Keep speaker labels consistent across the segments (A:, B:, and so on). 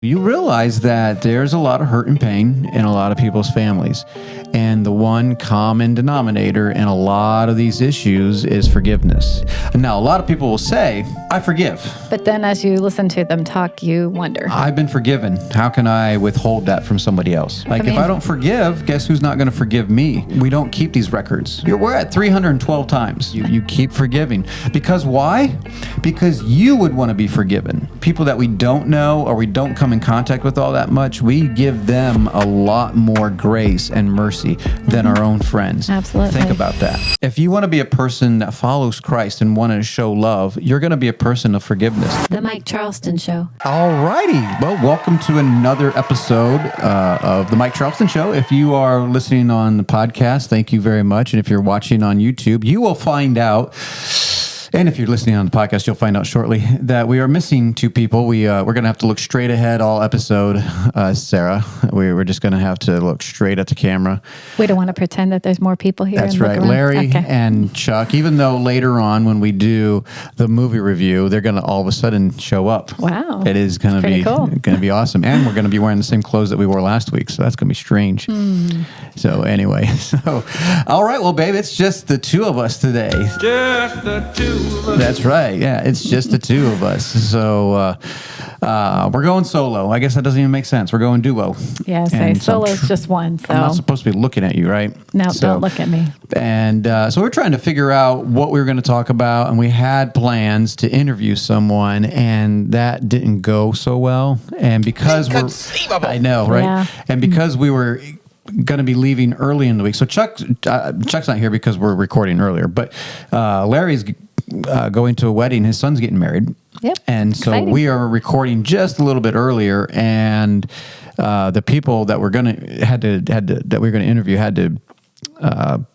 A: You realize that there's a lot of hurt and pain in a lot of people's families. And the one common denominator in a lot of these issues is forgiveness. Now, a lot of people will say, I forgive.
B: But then as you listen to them talk, you wonder.
A: I've been forgiven. How can I withhold that from somebody else? If I don't forgive, guess who's not going to forgive me? We don't keep these records. We're at 312 times. You keep forgiving. Because why? Because you would want to be forgiven. People that we don't know or we don't come in contact with all that much, we give them a lot more grace and mercy than our own friends.
B: Absolutely.
A: Think about that. If you want to be a person that follows Christ and want to show love, you're going to be a person of forgiveness.
B: The Mike Charleston Show.
A: All righty. Well, welcome to another episode of The Mike Charleston Show. If you are listening on the podcast, thank you very much. And if you're watching on YouTube, you will find out, and if you're listening on the podcast, you'll find out shortly that we are missing two people. We're going to have to look straight ahead all episode, Sarah. We're just going to have to look straight at the camera.
B: We don't want to pretend that there's more people here.
A: That's right. Larry and Chuck, even though later on when we do the movie review, they're going to all of a sudden show up.
B: Wow.
A: It is going to be awesome. And we're going to be wearing the same clothes that we wore last week. So that's going to be strange. So anyway, all right. Well, babe, it's just the two of us today.
C: Just the two.
A: That's right. Yeah, it's just the two of us. So we're going solo. I guess that doesn't even make sense. We're going duo.
B: Yeah, solo is just one. So
A: I'm not supposed to be looking at you, right?
B: No, don't look at me.
A: And so we're trying to figure out what we were going to talk about, and we had plans to interview someone, and that didn't go so well. And because I know, right? Yeah. And because we were going to be leaving early in the week. So Chuck's not here because we're recording earlier, but Larry's going to a wedding. His son's getting married.
B: Yep.
A: And so exciting. We are recording just a little bit earlier, and the people that we're going to interview had to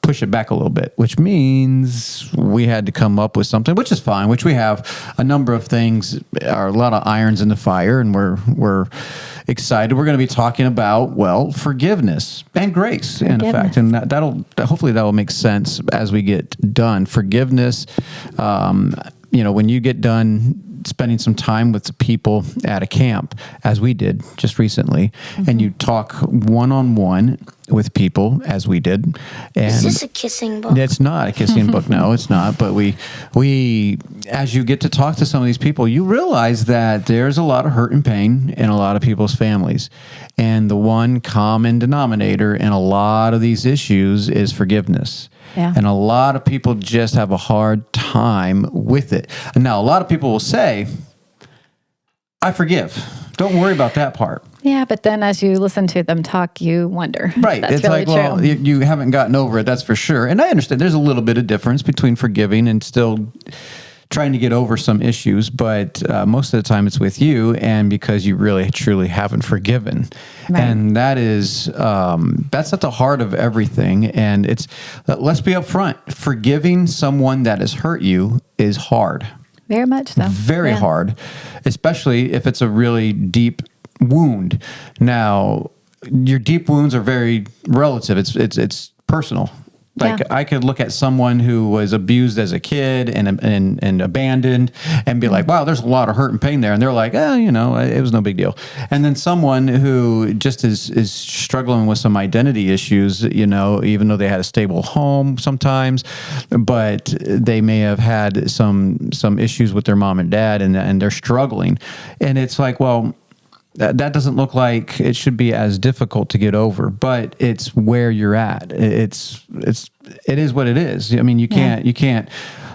A: push it back a little bit, which means we had to come up with something, which is fine, which we have a number of things, a lot of irons in the fire, and we're excited. We're going to be talking about, forgiveness and grace, in effect. And hopefully that will make sense as we get done. Forgiveness, when you get done spending some time with the people at a camp, as we did just recently, and you talk one-on-one with people, as we did. And
D: is this a kissing book?
A: It's not a kissing book. No, it's not. But we, as you get to talk to some of these people, you realize that there's a lot of hurt and pain in a lot of people's families. And the one common denominator in a lot of these issues is forgiveness.
B: Yeah.
A: And a lot of people just have a hard time with it. And now, a lot of people will say, I forgive. Don't worry about that part.
B: Yeah, but then as you listen to them talk, you wonder.
A: Right.
B: That's
A: it's
B: really
A: like,
B: true.
A: you haven't gotten over it, that's for sure. And I understand there's a little bit of difference between forgiving and still trying to get over some issues, but most of the time it's with you, and because you really truly haven't forgiven. Right. And that is that's at the heart of everything. And it's, let's be upfront, forgiving someone that has hurt you is hard.
B: Very much so.
A: Very hard, especially if it's a really deep wound. Now, your deep wounds are very relative. It's personal. Like, I could look at someone who was abused as a kid and abandoned and be like, wow, there's a lot of hurt and pain there. And they're like, it was no big deal. And then someone who just is struggling with some identity issues, even though they had a stable home sometimes, but they may have had some issues with their mom and dad, and they're struggling. And it's like, well, that doesn't look like it should be as difficult to get over, but it's where you're at. It is what it is. I mean, you can't,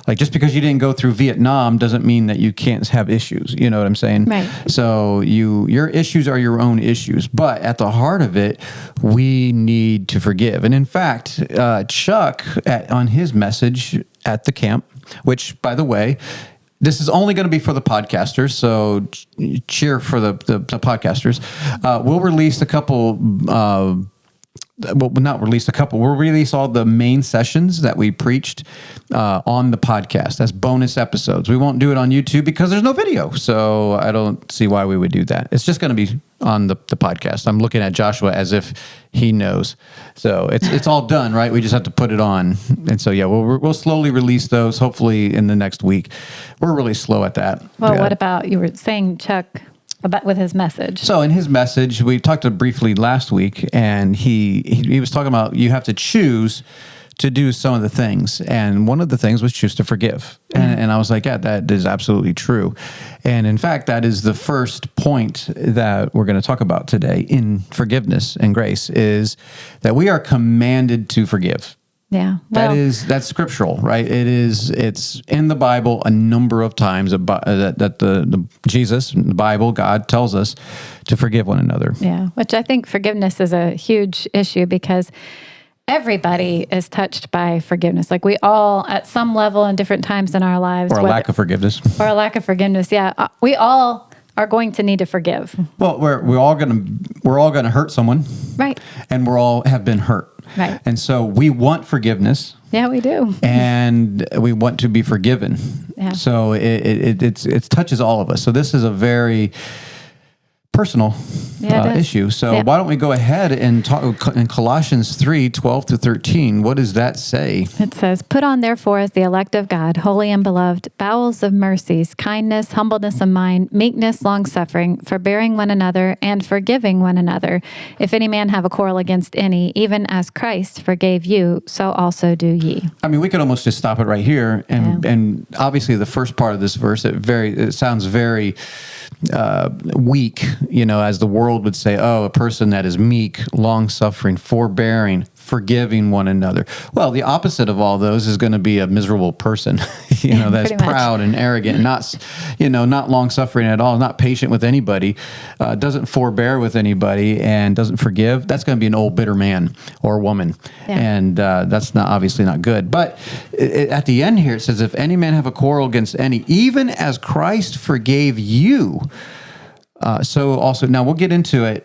A: like, just because you didn't go through Vietnam doesn't mean that you can't have issues. You know what I'm saying?
B: Right.
A: So your issues are your own issues, but at the heart of it, we need to forgive. And in fact, Chuck, on his message at the camp, which, by the way, this is only going to be for the podcasters, so cheer for the podcasters. We'll release a couple. We'll release all the main sessions that we preached on the podcast as bonus episodes. We won't do it on YouTube because there's no video, so I don't see why we would do that. It's just going to be on the podcast. I'm looking at Joshua as if he knows. So it's all done, right? We just have to put it on. And so, we'll slowly release those, hopefully in the next week. We're really slow at that.
B: Well, what about, you were saying, Chuck, with his message.
A: So in his message, we talked briefly last week, and he was talking about you have to choose to do some of the things. And one of the things was choose to forgive. And I was like, yeah, that is absolutely true. And in fact, that is the first point that we're going to talk about today in forgiveness and grace, is that we are commanded to forgive.
B: Yeah. Well,
A: That's scriptural, right? It's in the Bible a number of times that the Jesus, the Bible, God tells us to forgive one another.
B: Yeah. Which I think forgiveness is a huge issue, because everybody is touched by forgiveness. Like we all, at some level in different times in our lives.
A: Or a lack of forgiveness.
B: Or a lack of forgiveness, yeah. We all are going to need to forgive.
A: Well, we're all gonna hurt someone.
B: Right.
A: And we all have been hurt.
B: Right.
A: And so we want forgiveness.
B: Yeah, we do.
A: And we want to be forgiven.
B: Yeah.
A: So it touches all of us. So this is a very personal issue. So why don't we go ahead and talk in Colossians 3:12-13? What does that say?
B: It says, "Put on therefore as the elect of God, holy and beloved, bowels of mercies, kindness, humbleness of mind, meekness, long-suffering, forbearing one another, and forgiving one another. If any man have a quarrel against any, even as Christ forgave you, so also do ye."
A: I mean, we could almost just stop it right here. And obviously the first part of this verse, it sounds very weak, as the world would say, oh, a person that is meek, long-suffering, forbearing, forgiving one another. Well, the opposite of all those is going to be a miserable person, that's proud and arrogant, not long-suffering at all, not patient with anybody, doesn't forbear with anybody, and doesn't forgive. That's going to be an old bitter man or woman. Yeah. And that's obviously not good. But at the end here, it says, if any man have a quarrel against any, even as Christ forgave you, so also, now we'll get into it,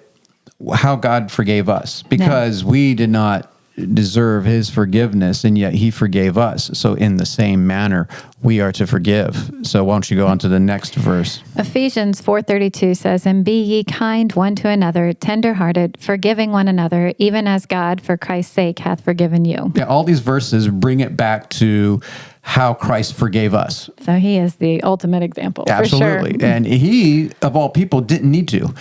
A: how God forgave us, because we did not deserve his forgiveness, and yet he forgave us. So in the same manner, we are to forgive. So why don't you go on to the next verse?
B: Ephesians 4:32 says, "And be ye kind one to another, tender-hearted, forgiving one another, even as God for Christ's sake hath forgiven you."
A: Yeah, all these verses bring it back to how Christ forgave us.
B: So he is the ultimate example.
A: Absolutely.
B: For sure.
A: And he, of all people, didn't need to.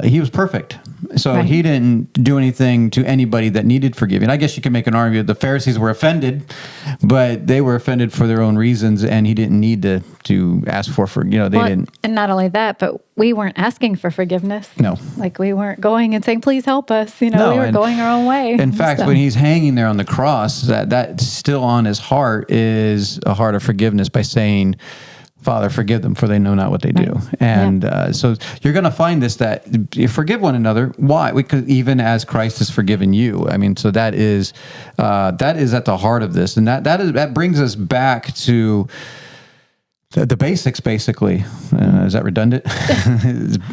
A: He was perfect. So he didn't do anything to anybody that needed forgiving. I guess you can make an argument the Pharisees were offended, but they were offended for their own reasons, and he didn't need to ask they didn't.
B: And not only that, but we weren't asking for forgiveness.
A: No.
B: Like we weren't going and saying, please help us. We were going our own way.
A: In fact, when he's hanging there on the cross, that still on his heart is a heart of forgiveness by saying, Father, forgive them, for they know not what they do. And so you're going to find this, that you forgive one another. Why? Because even as Christ has forgiven you. I mean, so that is at the heart of this. And that brings us back to the basics, basically. Is that redundant?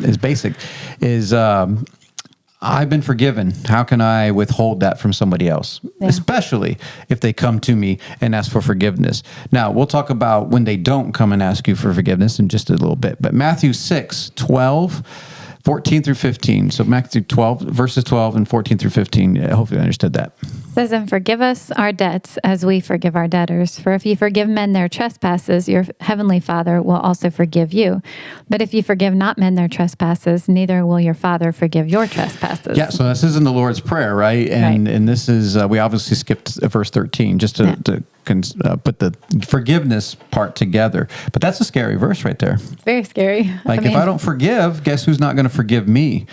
A: is basic. I've been forgiven. How can I withhold that from somebody else? Yeah. Especially if they come to me and ask for forgiveness. Now, we'll talk about when they don't come and ask you for forgiveness in just a little bit. But Matthew 6:12-14-15. So Matthew 12, verses 12 and 14 through 15. Hopefully I understood that.
B: It says, "And forgive us our debts as we forgive our debtors. For if you forgive men their trespasses, your heavenly Father will also forgive you. But if you forgive not men their trespasses, neither will your Father forgive your trespasses."
A: Yeah, so this is in the Lord's Prayer, right? And this is, we obviously skipped verse 13 just to put the forgiveness part together. But that's a scary verse right there.
B: Very scary.
A: If I don't forgive, guess who's not going to forgive me?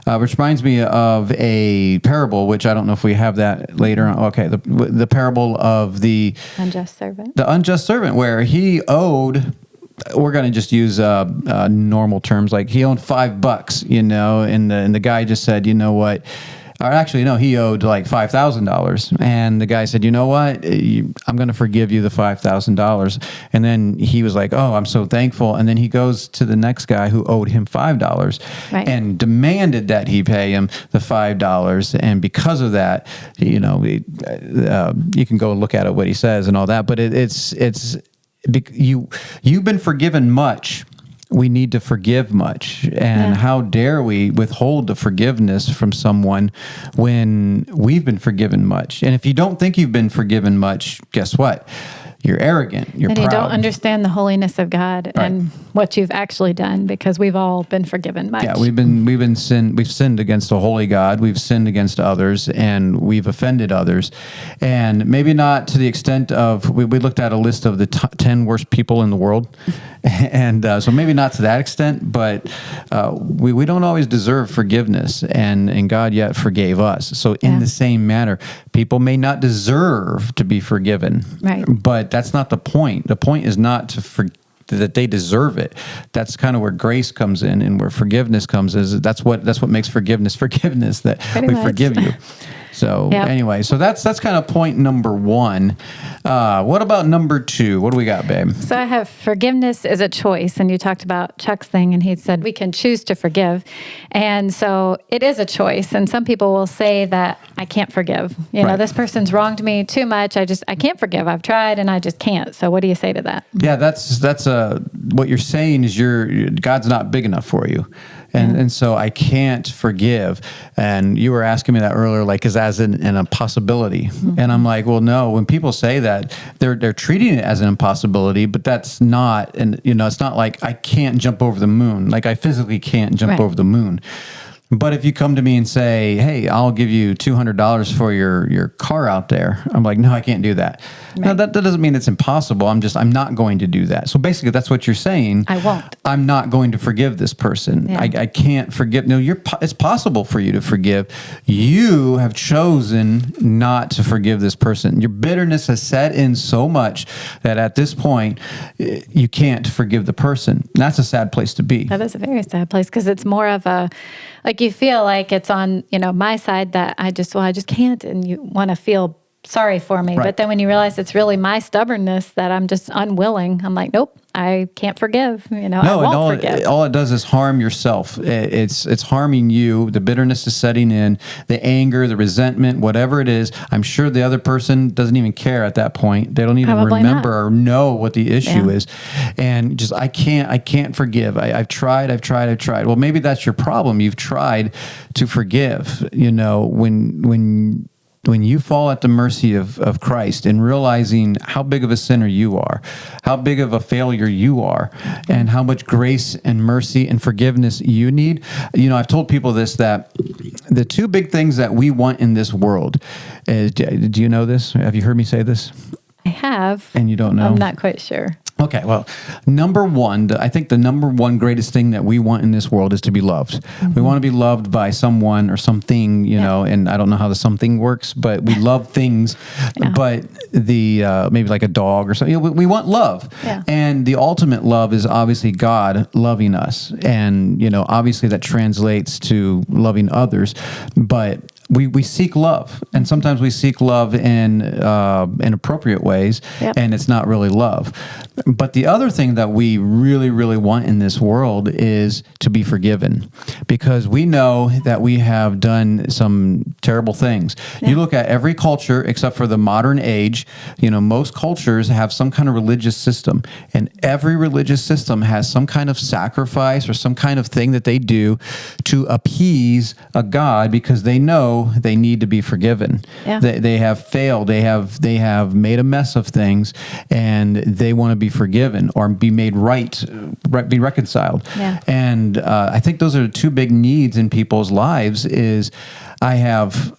A: Which reminds me of a parable, which I don't know if we have that later on. Okay, the parable of the
B: unjust servant.
A: The unjust servant, where he owed, we're going to just use normal terms, like he owed $5, and the guy just said, you know what? Or actually, no, he owed like $5,000. And the guy said, you know what? I'm going to forgive you the $5,000. And then he was like, oh, I'm so thankful. And then he goes to the next guy who owed him $5 and demanded that he pay him the $5. And because of that, you can go and look at it, what he says and all that. But you've been forgiven much. We need to forgive much. And how dare we withhold the forgiveness from someone when we've been forgiven much? And if you don't think you've been forgiven much, guess what? you're arrogant, you're
B: and
A: proud.
B: you don't understand the holiness of God and what you've actually done, because we've all been forgiven much.
A: Yeah, we've sinned against a holy God. We've sinned against others, and we've offended others, and maybe not to the extent of we looked at a list of the 10 worst people in the world, and so maybe not to that extent, but we don't always deserve forgiveness, and God yet forgave us. So in the same manner, people may not deserve to be forgiven,
B: right?
A: But that's not the point. The point is not that they deserve it. That's kind of where grace comes in, and where forgiveness comes is that's what makes forgiveness that
B: Pretty
A: we
B: much.
A: forgive you. So anyway, so that's kind of point number one. What about number two? What do we got, babe?
B: So I have forgiveness is a choice, and you talked about Chuck's thing, and he said we can choose to forgive, and so it is a choice. And some people will say that I can't forgive. You know, this person's wronged me too much. I can't forgive. I've tried, and I just can't. So what do you say to that?
A: Yeah, that's what you're saying is God's not big enough for you. And so I can't forgive. And you were asking me that earlier, like, is as an impossibility. Mm-hmm. And I'm like, well, no, when people say that, they're treating it as an impossibility, but that's not, and it's not like I can't jump over the moon. Like I physically can't jump over the moon. But if you come to me and say, hey, I'll give you $200 for your car out there, I'm like, no, I can't do that. Right. Now, that doesn't mean it's impossible. I'm not going to do that. So basically, that's what you're saying.
B: I won't.
A: I'm not going to forgive this person. Yeah. I can't forgive. No, it's possible for you to forgive. You have chosen not to forgive this person. Your bitterness has set in so much that at this point, you can't forgive the person. And that's a sad place to be.
B: That is a very sad place, because it's more of a, like you feel like it's on, my side that I just can't, and you want to feel sorry for me. Right. But then when you realize it's really my stubbornness that I'm just unwilling, I'm like, nope, I can't forgive. I won't forgive.
A: All it does is harm yourself. It's harming you. The bitterness is setting in, the anger, the resentment, whatever it is. I'm sure the other person doesn't even care at that point. They don't even remember or know what the issue is. And just, I can't forgive. I've tried. Well, maybe that's your problem. You've tried to forgive. When you fall at the mercy of Christ and realizing how big of a sinner you are, how big of a failure you are, and how much grace and mercy and forgiveness you need. I've told people this, that the two big things that we want in this world, do you know this? Have you heard me say this?
B: I have.
A: And you don't know?
B: I'm not quite sure.
A: Okay, well, number one, I think the number one greatest thing that we want in this world is to be loved. Mm-hmm. We want to be loved by someone or something, and I don't know how the something works, but we love things, but maybe like a dog or something. We want love. Yeah. And the ultimate love is obviously God loving us. And, obviously that translates to loving others, but we seek love, and sometimes we seek love in inappropriate ways, and it's not really love. But the other thing that we really, really want in this world is to be forgiven, because we know that we have done some terrible things. Yeah. You look at every culture except for the modern age, most cultures have some kind of religious system, and every religious system has some kind of sacrifice or some kind of thing that they do to appease a God, because they know they need to be forgiven. Yeah. They have failed. They have made a mess of things, and they want to be forgiven or be made right, be reconciled. Yeah. And I think those are the two big needs in people's lives. Is I have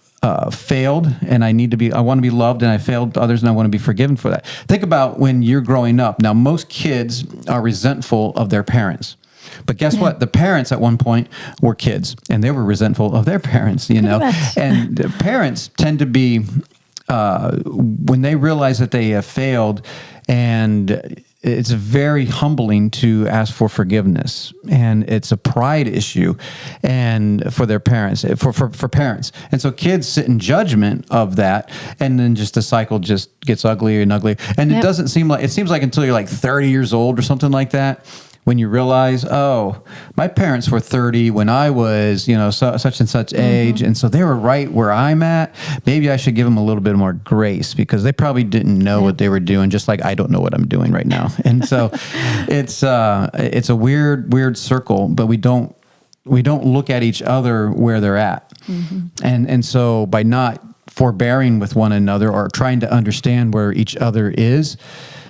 A: failed, and I want to be loved, and I failed others, and I want to be forgiven for that. Think about when you're growing up. Now, most kids are resentful of their parents. But guess what? The parents at one point were kids, and they were resentful of their parents, And the parents tend to be, when they realize that they have failed, and it's very humbling to ask for forgiveness, and it's a pride issue, and for their parents, for parents. And so kids sit in judgment of that, and then just the cycle just gets uglier and uglier. And it seems like until you're like 30 years old or something like that, when you realize, oh, my parents were 30 when I was, such and such age, and so they were right where I'm at. Maybe I should give them a little bit more grace, because they probably didn't know what they were doing, just like I don't know what I'm doing right now. And so it's a weird circle, but we don't look at each other where they're at. Mm-hmm. And so by not forbearing with one another or trying to understand where each other is,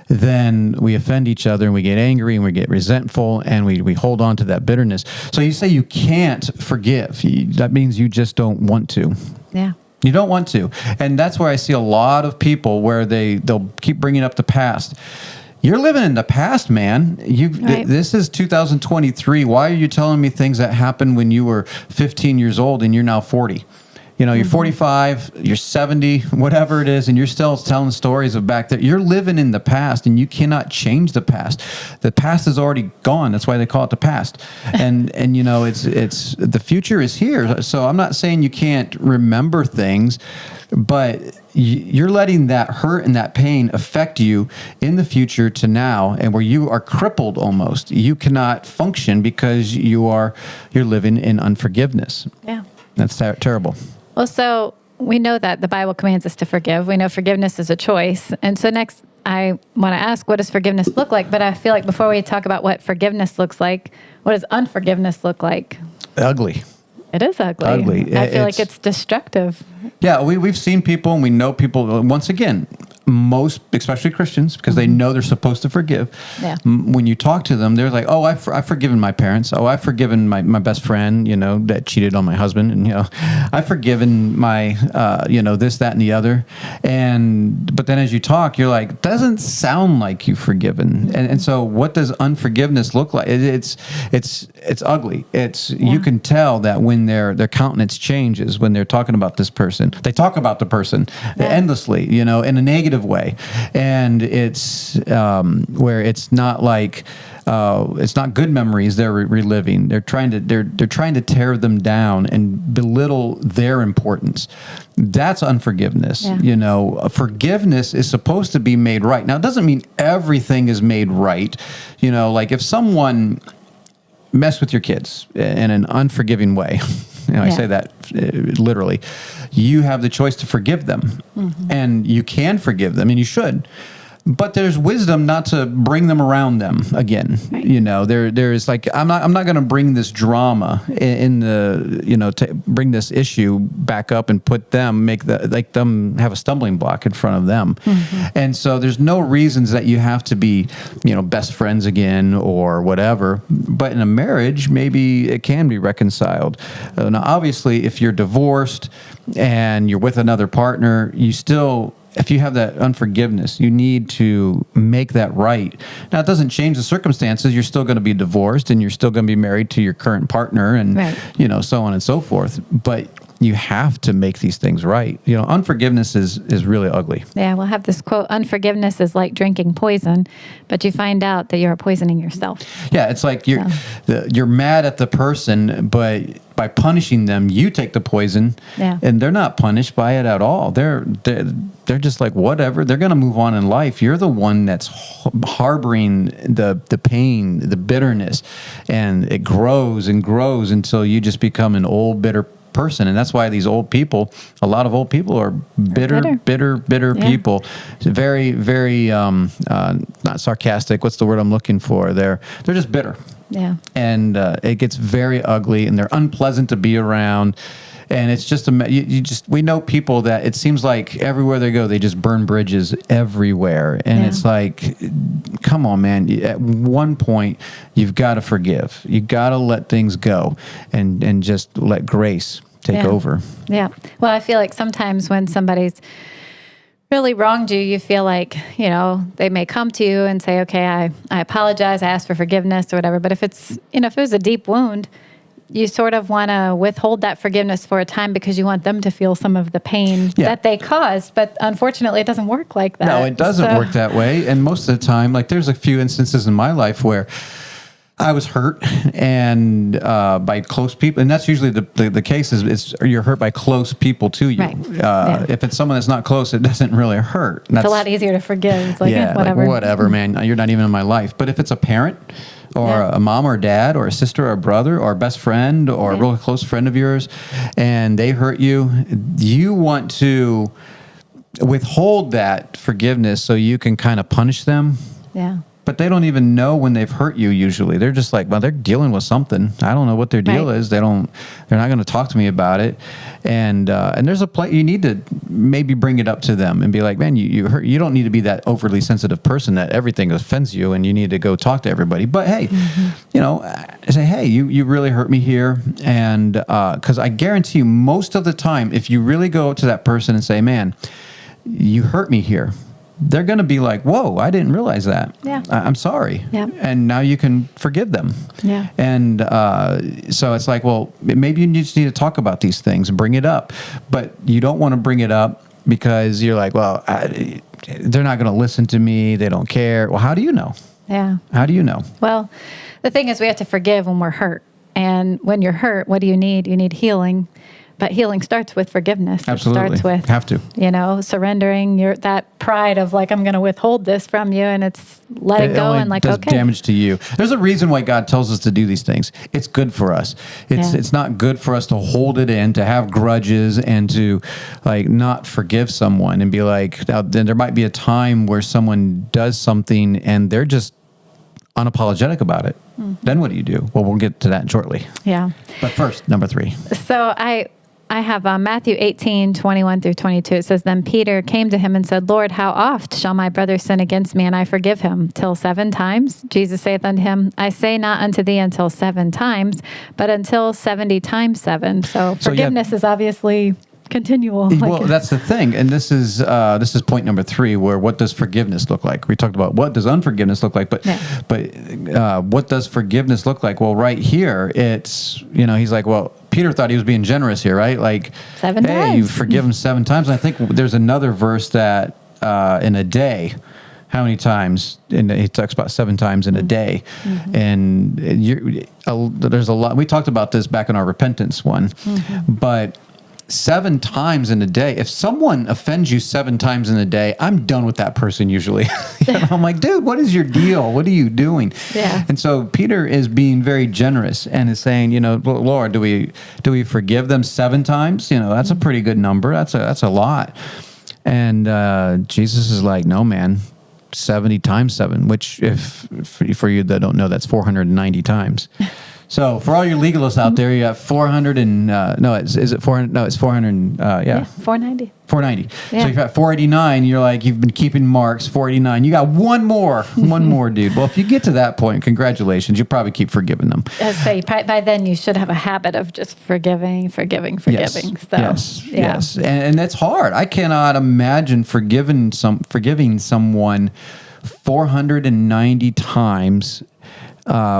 A: then we offend each other and we get angry and we get resentful and we hold on to that bitterness. So you say you can't forgive. That means you just don't want to.
B: Yeah.
A: You don't want to. And that's where I see a lot of people where they'll keep bringing up the past. You're living in the past, man.
B: Right.
A: This is 2023. Why are you telling me things that happened when you were 15 years old and you're now 40? You're 45, you're 70, whatever it is, and you're still telling stories of back there. You're living in the past, and you cannot change the past. The past is already gone. That's why they call it the past. And it's the future is here. So I'm not saying you can't remember things, but you're letting that hurt and that pain affect you in the future to now, and where you are crippled almost. You cannot function because you're living in unforgiveness.
B: Yeah.
A: That's terrible.
B: Well, so we know that the Bible commands us to forgive. We know forgiveness is a choice. And so next, I want to ask, what does forgiveness look like? But I feel like before we talk about what forgiveness looks like, what does unforgiveness look like?
A: Ugly.
B: It is ugly. I feel like it's destructive.
A: Yeah, we've seen people and we know people, once again, most, especially Christians, because they know they're supposed to forgive. Yeah. When you talk to them, they're like, oh, I've forgiven my parents. Oh, I've forgiven my best friend, that cheated on my husband. And, I've forgiven my, this, that, and the other. But then as you talk, you're like, doesn't sound like you've forgiven. And so what does unforgiveness look like? It's ugly. You can tell that when their countenance changes, when they're talking about this person, they talk about the person endlessly, in a negative way, and it's where it's not like it's not good memories they're reliving. They're trying to tear them down and belittle their importance. That's unforgiveness. Yeah. Forgiveness is supposed to be made right. Now, it doesn't mean everything is made right. Like if someone messed with your kids in an unforgiving way. I say that literally. You have the choice to forgive them, and you can forgive them, and you should. But there's wisdom not to bring them around them again. Right. There's like I'm not going to bring this drama in the to bring this issue back up and put them them have a stumbling block in front of them. And so there's no reasons that you have to be best friends again or whatever. But in a marriage, maybe it can be reconciled. Now, obviously, if you're divorced and you're with another partner, if you have that unforgiveness, you need to make that right. Now, it doesn't change the circumstances. You're still going to be divorced and you're still going to be married to your current partner and, so on and so forth. But you have to make these things right. Unforgiveness is really ugly. Yeah, we'll have this quote, unforgiveness is like drinking poison, but you find out that you're poisoning yourself. Yeah, it's like you're mad at the person, but by punishing them, you take the poison, and they're not punished by it at all. They're just like, whatever. They're going to move on in life. You're the one that's harboring the pain, the bitterness, and it grows and grows until you just become an old, bitter person. And that's why a lot of old people are bitter people. Very, very not sarcastic. What's the word I'm looking for? They're just bitter. Yeah. And it gets very ugly, and they're unpleasant to be around. And it's just we know people that it seems like everywhere they go, they just burn bridges everywhere. And it's like, come on, man. At one point, you've got to forgive. You got to let things go and just let grace take over. Yeah. Well, I feel like sometimes when somebody's really wronged you, you feel like, they may come to you and say, okay, I apologize, I ask for forgiveness or whatever. But if if it was a deep wound, you sort of want to withhold that forgiveness for a time because you want them to feel some of the pain that they caused. But unfortunately, it doesn't work like that. No, it doesn't work that way. And most of the time, like there's a few instances in my life where I was hurt and by close people, and that's usually the case is you're hurt by close people to you. Right. If it's someone that's not close, it doesn't really hurt. It's a lot easier to forgive. It's like, whatever, man, you're not even in my life. But if it's a parent or a mom or dad or a sister or a brother or a best friend or a real close friend of yours, and they hurt you, you want to withhold that forgiveness so you can kind of punish them. Yeah. but they don't even know when they've hurt you. Usually, they're just like, well, they're dealing with something. I don't know what their deal is. They're not going to talk to me about it. And there's a place you need to maybe bring it up to them and be like, man, you hurt. You don't need to be that overly sensitive person that everything offends you, and you need to go talk to everybody. But hey, say, hey, you really hurt me here, and because I guarantee you, most of the time, if you really go up to that person and say, man, you hurt me here, they're going to be like, whoa, I didn't realize that.
B: Yeah.
A: I'm sorry.
B: Yeah.
A: And now you can forgive them.
B: Yeah.
A: And so it's like, well, maybe you just need to talk about these things, bring it up. But you don't want to bring it up because you're like, well, they're not going to listen to me. They don't care. Well, how do you know?
B: Yeah.
A: How do you know?
B: Well, the thing is we have to forgive when we're hurt. And when you're hurt, what do you need? You need healing. But healing starts with forgiveness.
A: Absolutely.
B: It starts with,
A: have to.
B: Surrendering that pride of like, I'm going to withhold this from you. And it's letting go and like,
A: does
B: okay.
A: damage to you. There's a reason why God tells us to do these things. It's good for us. It's not good for us to hold it in, to have grudges, and to like not forgive someone and be like, now, then there might be a time where someone does something and they're just unapologetic about it. Mm-hmm. Then what do you do? Well, we'll get to that shortly.
B: Yeah.
A: But first, number 3.
B: So I have Matthew 18:21-22. It says, then Peter came to him and said, Lord, how oft shall my brother sin against me, and I forgive him? Till 7 times? Jesus saith unto him, I say not unto thee until 7 times, but until 70 times 7. So forgiveness is obviously continual.
A: Well, that's the thing. And this is point number 3, where what does forgiveness look like? We talked about what does unforgiveness look like, but what does forgiveness look like? Well, right here, it's, he's like, well, Peter thought he was being generous here, right? Like,
B: 7
A: hey,
B: times.
A: you forgive him 7 times. And I think there's another verse that in a day, how many times? And he talks about 7 times in a day. Mm-hmm. And there's a lot. We talked about this back in our repentance one, but 7 times in a day. If someone offends you 7 times in a day, I'm done with that person usually. I'm like, dude, what is your deal? What are you doing?
B: Yeah.
A: And so Peter is being very generous and is saying, Lord, do we forgive them 7 times? That's a pretty good number. That's a lot. And Jesus is like, no, man. 70 times 7, which if for you that don't know, that's 490 times. So for all your legalists out there, you got 400 and is it 400? No, it's 400.
B: 490.
A: 490.
B: Yeah.
A: So you've got 489. You're like, you've been keeping marks. 489. You got one more, dude. Well, if you get to that point, congratulations. You'll probably keep forgiving them.
B: I say by then you should have a habit of just forgiving.
A: Yes. And it's hard. I cannot imagine forgiving someone 490 times.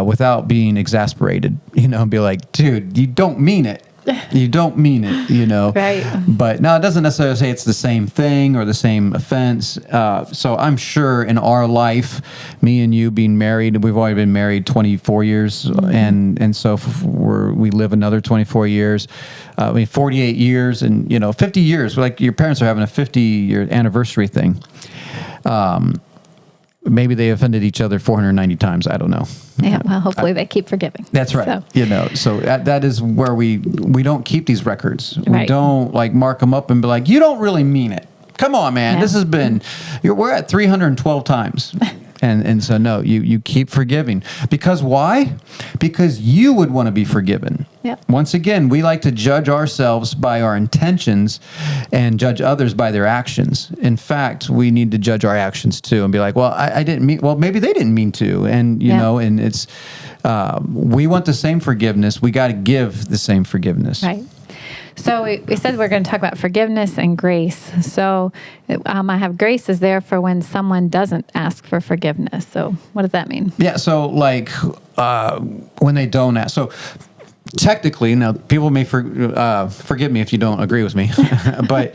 A: Without being exasperated, be like, dude, you don't mean it. You don't mean it,
B: Right.
A: But no, it doesn't necessarily say it's the same thing or the same offense. So I'm sure in our life, me and you being married, we've already been married 24 years. Mm-hmm. And so we live another 24 years, 48 years and, 50 years. Like your parents are having a 50-year anniversary thing. Maybe they offended each other 490 times. I don't know.
B: Yeah, well, hopefully they keep forgiving.
A: That's right. So that is where we don't keep these records. We
B: Right.
A: don't like mark them up and be like, you don't really mean it. Come on, man.
B: Yeah.
A: This has been, we're at 312 times. And so, no, you keep forgiving. Because why? Because you would want to be forgiven.
B: Yep.
A: Once again, we like to judge ourselves by our intentions and judge others by their actions. In fact, we need to judge our actions too and be like, well, I didn't mean, well, maybe they didn't mean to. And, and it's, we want the same forgiveness. We got to give the same forgiveness.
B: Right. So we said we're going to talk about forgiveness and grace. So I have grace is there for when someone doesn't ask for forgiveness. So what does that mean?
A: Yeah. So like when they don't ask. So technically, now people may forgive me if you don't agree with me, but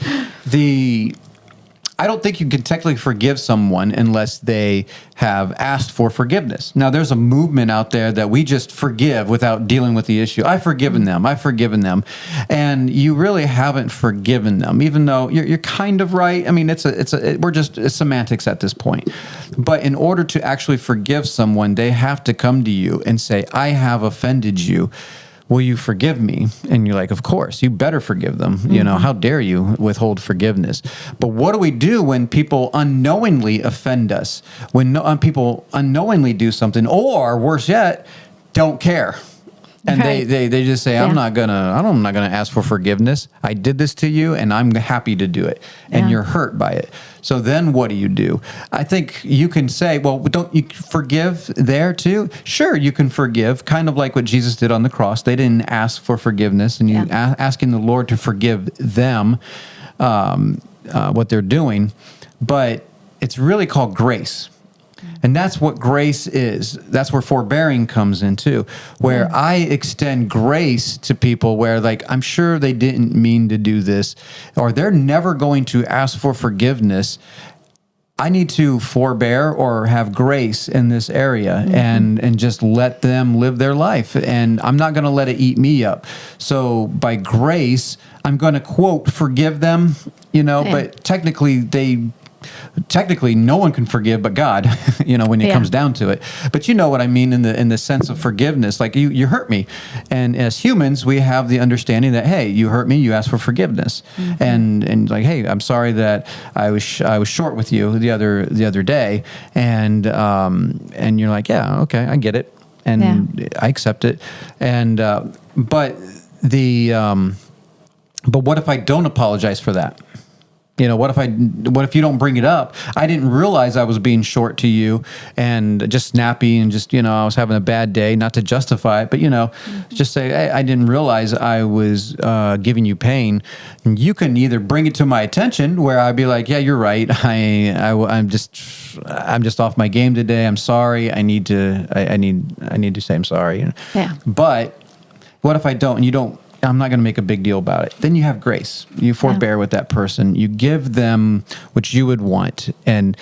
A: I don't think you can technically forgive someone unless they have asked for forgiveness. Now, there's a movement out there that we just forgive without dealing with the issue. I've forgiven them. And you really haven't forgiven them, even though you're kind of right. I mean, it's semantics at this point. But in order to actually forgive someone, they have to come to you and say, I have offended you. will you forgive me? And you're like, of course, you better forgive them. You know, how dare you withhold forgiveness? But what do we do when people unknowingly offend us? When people unknowingly do something, or worse yet, don't care. And
B: Right.
A: they just say, I'm not gonna ask for forgiveness. I did this to you, and I'm happy to do it. And you're hurt by it. So then what do? I think you can say, well, don't you forgive there too? Sure, you can forgive, kind of like what Jesus did on the cross. They didn't ask for forgiveness, and you asking the Lord to forgive them what they're doing. But it's really called grace. And that's what grace is. That's where forbearing comes in too, where I extend grace to people where, like, I'm sure they didn't mean to do this, or they're never going to ask for forgiveness. I need to forbear or have grace in this area and just let them live their life. And I'm not going to let it eat me up. So by grace, I'm going to, quote, forgive them, but technically no one can forgive but God, when it comes down to it. But you know what I mean in the sense of forgiveness. Like you hurt me. And as humans, we have the understanding that, hey, you hurt me, you ask for forgiveness. And like, hey, I'm sorry that I was short with you the other day. And you're like, yeah, okay, I get it. And I accept it. And but what if I don't apologize for that? What if you don't bring it up? I didn't realize I was being short to you and just snappy and just, I was having a bad day, not to justify it, but, just say, hey, I didn't realize I was giving you pain. And you can either bring it to my attention where I'd be like, yeah, you're right. I'm just off my game today. I'm sorry. I need to say I'm sorry.
B: Yeah.
A: But what if I don't, and I'm not going to make a big deal about it. Then you have grace. You forbear with that person. You give them what you would want. And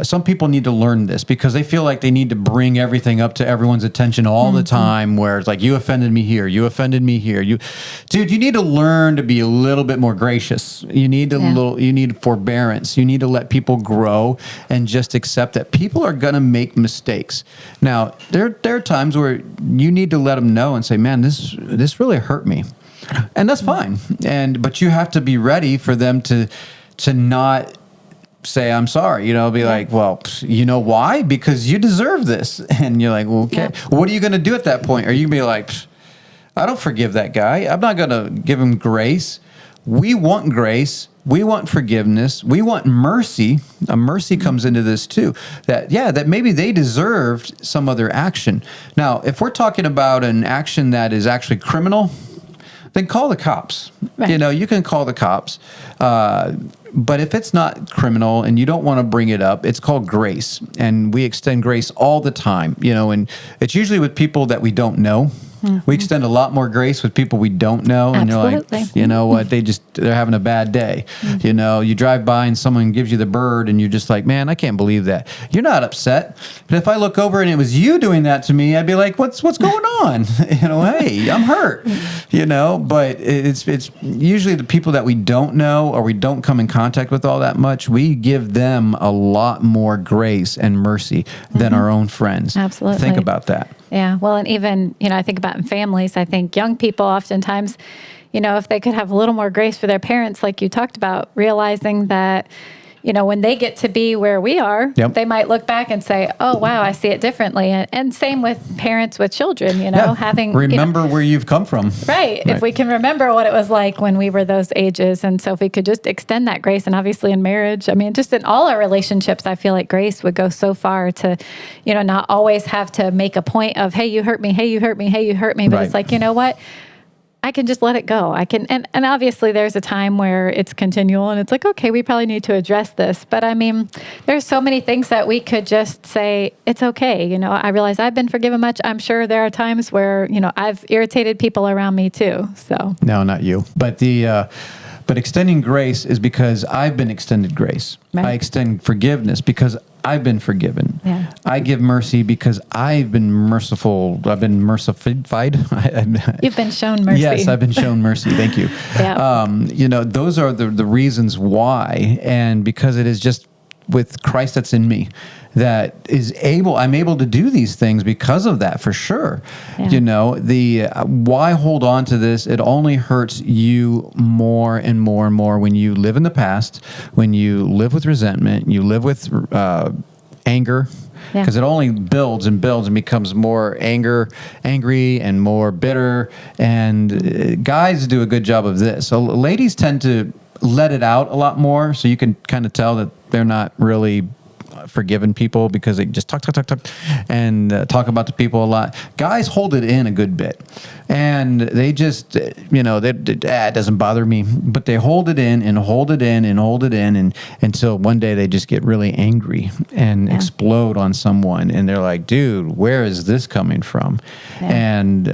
A: some people need to learn this because they feel like they need to bring everything up to everyone's attention all the time, where it's like, you offended me here. You offended me here. Dude, you need to learn to be a little bit more gracious. You need you need forbearance. You need to let people grow and just accept that people are going to make mistakes. Now, there are times where you need to let them know and say, man, this really hurt me. And that's fine. But you have to be ready for them to not say, I'm sorry, be like, well, you know why? Because you deserve this. And you're like, well, okay. Yeah. What are you going to do at that point? Are you going to be like, I don't forgive that guy. I'm not going to give him grace. We want grace. We want forgiveness. We want mercy. Mercy comes into this too. That maybe they deserved some other action. Now, if we're talking about an action that is actually criminal, then call the cops. Right. You can call the cops. But if it's not criminal and you don't want to bring it up, it's called grace. And we extend grace all the time, and it's usually with people that we don't know. We extend a lot more grace with people we don't know. And
B: Absolutely.
A: You're like, you know what, they're having a bad day. You drive by and someone gives you the bird and you're just like, man, I can't believe that. You're not upset. But if I look over and it was you doing that to me, I'd be like, what's going on? Hey, I'm hurt. But it's usually the people that we don't know or we don't come in contact with all that much, we give them a lot more grace and mercy than our own friends.
B: Absolutely.
A: Think about that.
B: Yeah. Well, and even, I think about in families, I think young people oftentimes, if they could have a little more grace for their parents, like you talked about, realizing that, when they get to be where we are, they might look back and say, oh, wow, I see it differently. And same with parents with children, having...
A: Remember where you've come from.
B: Right. If we can remember what it was like when we were those ages. And so if we could just extend that grace, and obviously in marriage, just in all our relationships, I feel like grace would go so far to, not always have to make a point of, hey, you hurt me, hey, you hurt me, hey, you hurt me. But it's like, you know what? I can just let it go. I can, and obviously there's a time where it's continual and it's like, okay, we probably need to address this. But there's so many things that we could just say, it's okay. I realize I've been forgiven much. I'm sure there are times where, I've irritated people around me too. So no,
A: not you, but but extending grace is because I've been extended grace. Right. I extend forgiveness because I've been forgiven. Yeah. I give mercy because I've been merciful. I've been mercified.
B: You've been shown mercy.
A: Yes, I've been shown mercy. Thank you. Yeah. Those are the reasons why. And because it is just with Christ that's in me. that I'm able to do these things because of that, for sure.
B: Yeah.
A: You know, why hold on to this? It only hurts you more and more and more when you live in the past, when you live with resentment, you live with anger, because it only builds and builds and becomes more angry and more bitter. And guys do a good job of this. So ladies tend to let it out a lot more, so you can kind of tell that they're not really forgiving people because they just talk and talk about the people a lot. Guys hold it in a good bit, and they just, it doesn't bother me, but they hold it in and hold it in and hold it in, and until one day they just get really angry and explode on someone, and they're like, dude, where is this coming from? And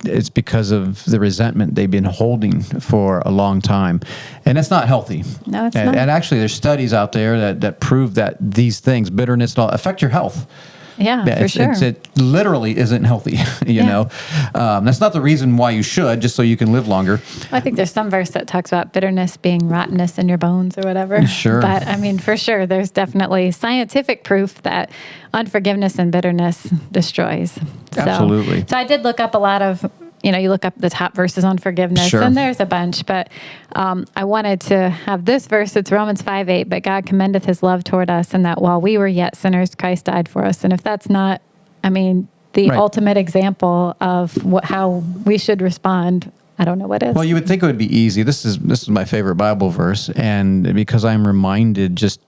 A: it's because of the resentment they've been holding for a long time, and it's not healthy.
B: No, it's not.
A: And actually, there's studies out there that prove that these things, bitterness and all, affect your health.
B: Yeah, for sure.
A: It literally isn't healthy, you know. That's not the reason why you should, just so you can live longer.
B: I think there's some verse that talks about bitterness being rottenness in your bones or whatever.
A: Sure.
B: But, I mean, for sure, there's definitely scientific proof that unforgiveness and bitterness destroys.
A: Absolutely.
B: So I did look up a lot of, you look up the top verses on forgiveness,
A: Sure.
B: and there's a bunch, but I wanted to have this verse. It's Romans 5:8, but God commendeth his love toward us, and that while we were yet sinners, Christ died for us. And if that's not, the ultimate example of how we should respond, I don't know what is.
A: Well, you would think it would be easy. This is my favorite Bible verse, and because I'm reminded just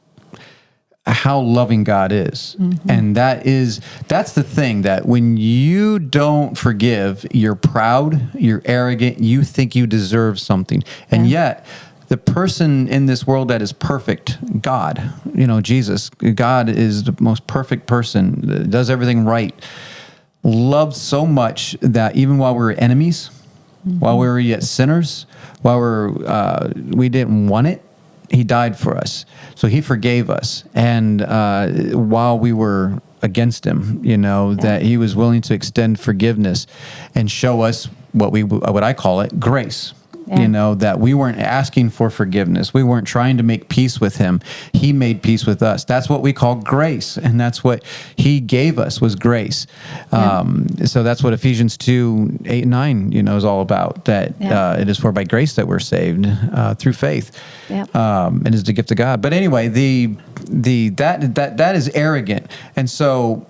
A: how loving God is. Mm-hmm. And that's the thing, that when you don't forgive, you're proud, you're arrogant, you think you deserve something. And yet, the person in this world that is perfect, God, Jesus, God is the most perfect person, does everything right, loved so much that even while we were enemies, while we were yet sinners, while we didn't want it, he died for us. So he forgave us. And while we were against him, that he was willing to extend forgiveness and show us what I call it, grace. That we weren't asking for forgiveness. We weren't trying to make peace with him. He made peace with us. That's what we call grace. And that's what he gave us, was grace. So that's what Ephesians 2:8-9, is all about, that it is for by grace that we're saved through faith. And is the gift of God. But anyway, that is arrogant. And so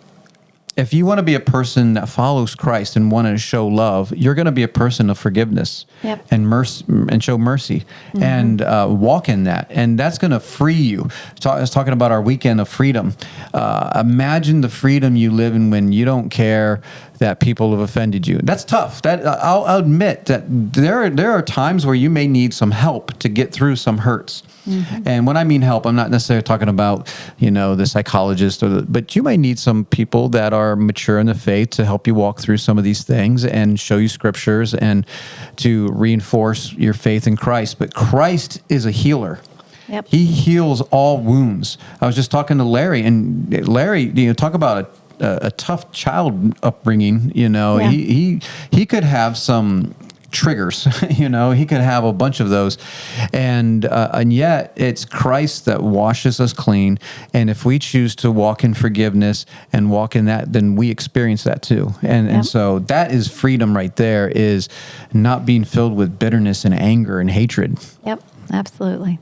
A: if you want to be a person that follows Christ and want to show love, you're going to be a person of forgiveness and mercy, and show mercy, and walk in that. And that's going to free you. I was talking about our weekend of freedom. Imagine the freedom you live in when you don't care that people have offended you. That's tough. That I'll admit that there are times where you may need some help to get through some hurts. Mm-hmm. And when I mean help, I'm not necessarily talking about, the psychologist, but you may need some people that are mature in the faith to help you walk through some of these things and show you scriptures and to reinforce your faith in Christ. But Christ is a healer. Yep. He heals all wounds. I was just talking to Larry, and Larry, talk about a tough child upbringing. He could have some triggers. He could have a bunch of those, and yet it's Christ that washes us clean. And if we choose to walk in forgiveness and walk in that, then we experience that too. And so that is freedom right there, is not being filled with bitterness and anger and hatred.
B: Yep, absolutely.